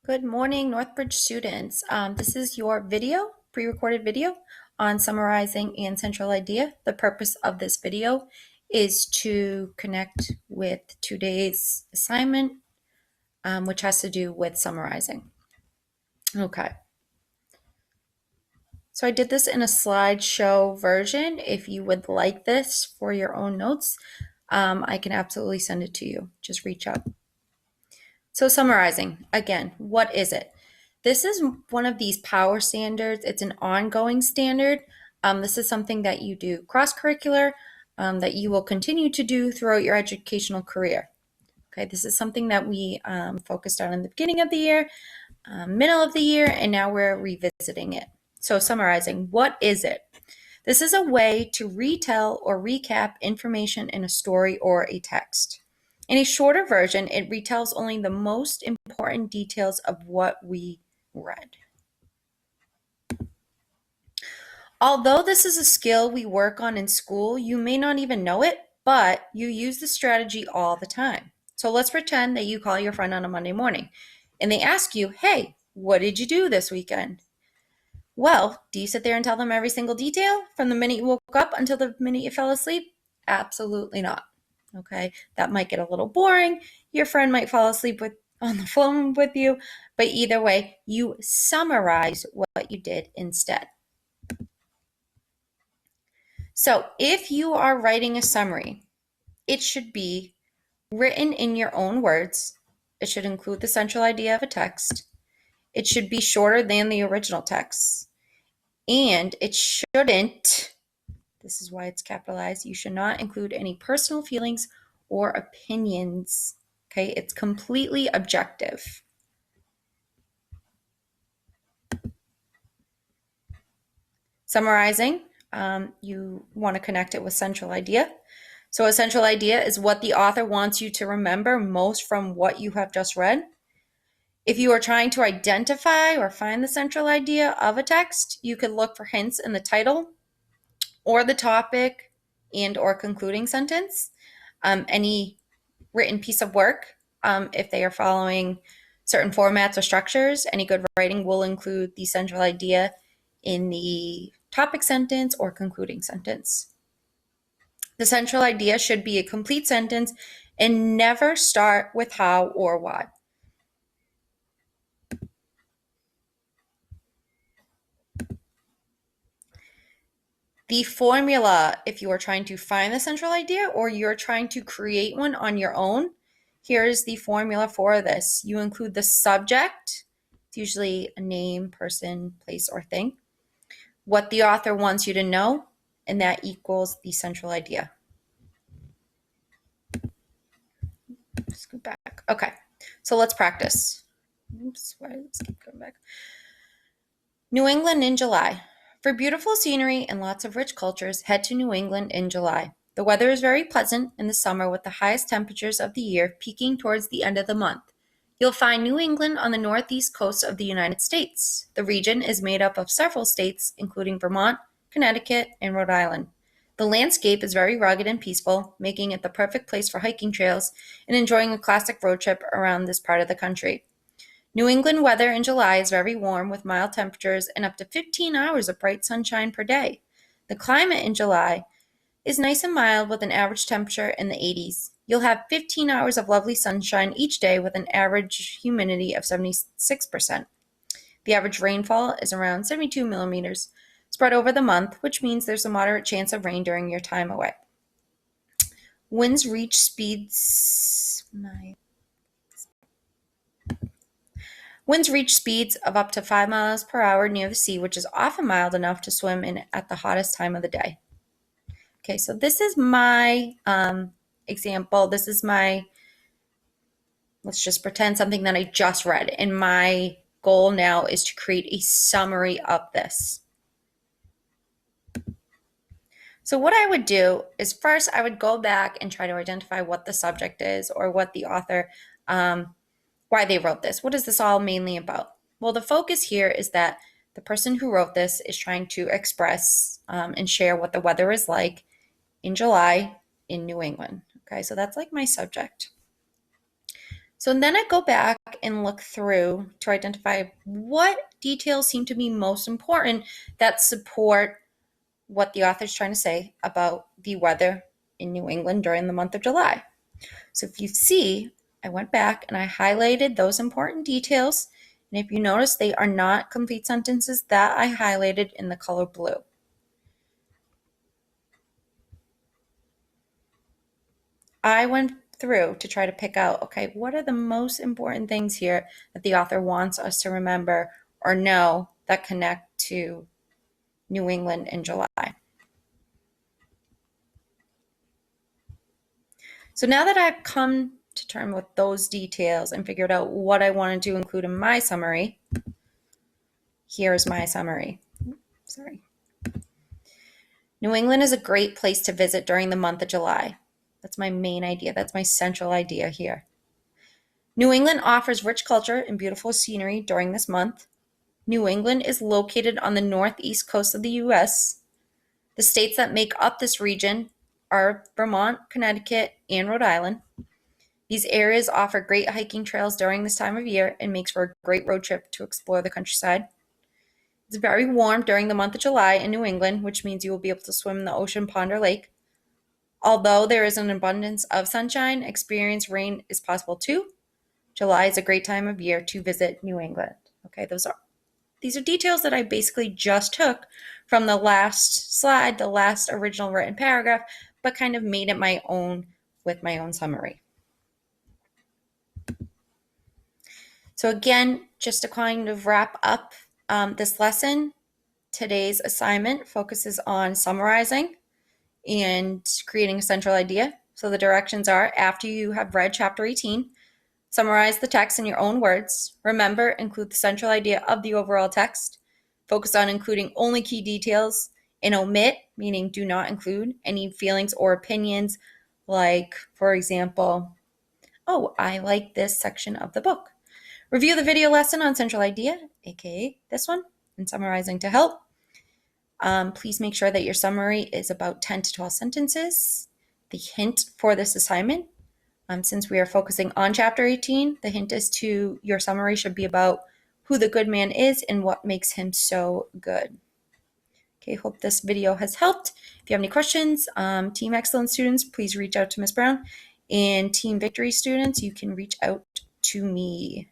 Good morning, Northbridge students. This is your pre-recorded video on summarizing and central idea. The purpose of this video is to connect with today's assignment, which has to do with summarizing. Okay. So I did this in a slideshow version. If you would like this for your own notes, I can absolutely send it to you. Just reach out. So summarizing, again, what is it? This is one of these power standards. It's an ongoing standard. This is something that you do cross-curricular, that you will continue to do throughout your educational career. Okay, this is something that we focused on in the beginning of the year, middle of the year, and now we're revisiting it. So summarizing, what is it? This is a way to retell or recap information in a story or a text. In a shorter version, it retells only the most important details of what we read. Although this is a skill we work on in school, you may not even know it, but you use the strategy all the time. So let's pretend that you call your friend on a Monday morning and they ask you, hey, what did you do this weekend? Well, do you sit there and tell them every single detail from the minute you woke up until the minute you fell asleep? Absolutely not. Okay, that might get a little boring. Your friend might fall asleep on the phone with you, but either way, you summarize what you did instead. So if you are writing a summary, it should be written in your own words. It should include the central idea of a text. It should be shorter than the original text. And it shouldn't, this is why it's capitalized, you should not include any personal feelings or opinions. Okay, it's completely objective. Summarizing, you want to connect it with central idea. So a central idea is what the author wants you to remember most from what you have just read. If you are trying to identify or find the central idea of a text, you could look for hints in the title or the topic and or concluding sentence. Any written piece of work, if they are following certain formats or structures, any good writing will include the central idea in the topic sentence or concluding sentence. The central idea should be a complete sentence and never start with how or why. The formula, if you are trying to find the central idea or you're trying to create one on your own, here's the formula for this. You include the subject, it's usually a name, person, place, or thing, what the author wants you to know, and that equals the central idea. Let's go back. Okay, so let's practice. Oops, let's keep going back. New England in July. For beautiful scenery and lots of rich cultures, head to New England in July. The weather is very pleasant in the summer with the highest temperatures of the year peaking towards the end of the month. You'll find New England on the northeast coast of the United States. The region is made up of several states, including Vermont, Connecticut, and Rhode Island. The landscape is very rugged and peaceful, making it the perfect place for hiking trails and enjoying a classic road trip around this part of the country. New England weather in July is very warm with mild temperatures and up to 15 hours of bright sunshine per day. The climate in July is nice and mild with an average temperature in the 80s. You'll have 15 hours of lovely sunshine each day with an average humidity of 76%. The average rainfall is around 72 millimeters spread over the month, which means there's a moderate chance of rain during your time away. Winds reach speeds of up to 5 miles per hour near the sea, which is often mild enough to swim in at the hottest time of the day. Okay, so this is my example. This is my, let's just pretend something that I just read. And my goal now is to create a summary of this. So what I would do is first I would go back and try to identify what the subject is or what the author, why they wrote this. What is this all mainly about? Well, the focus here is that the person who wrote this is trying to express and share what the weather is like in July in New England. Okay, so that's like my subject. So then I go back and look through to identify what details seem to be most important that support what the author's trying to say about the weather in New England during the month of July. So if you see, I went back and I highlighted those important details. And if you notice, they are not complete sentences that I highlighted in the color blue. I went through to try to pick out, okay, what are the most important things here that the author wants us to remember or know that connect to New England in July. So now that I've come to terms with those details and figured out what I wanted to include in my summary, here's my summary. Sorry. New England is a great place to visit during the month of July. That's my main idea. That's my central idea here. New England offers rich culture and beautiful scenery during this month. New England is located on the northeast coast of the U.S. The states that make up this region are Vermont, Connecticut, and Rhode Island. These areas offer great hiking trails during this time of year and makes for a great road trip to explore the countryside. It's very warm during the month of July in New England, which means you will be able to swim in the ocean, pond, or lake. Although there is an abundance of sunshine, experience rain is possible too. July is a great time of year to visit New England. Okay, these are details that I basically just took from the last slide, the last original written paragraph, but kind of made it my own with my own summary. So again, just to kind of wrap up this lesson, today's assignment focuses on summarizing and creating a central idea. So the directions are, after you have read chapter 18, summarize the text in your own words. Remember, include the central idea of the overall text. Focus on including only key details, and omit, meaning do not include, any feelings or opinions, like, for example, oh, I like this section of the book. Review the video lesson on central idea, aka this one, and summarizing to help. Please make sure that your summary is about 10 to 12 sentences. The hint for this assignment, since we are focusing on chapter 18, the hint is to your summary should be about who the good man is and what makes him so good. Okay, hope this video has helped. If you have any questions, Team Excellence students, please reach out to Ms. Brown. And Team Victory students, you can reach out to me.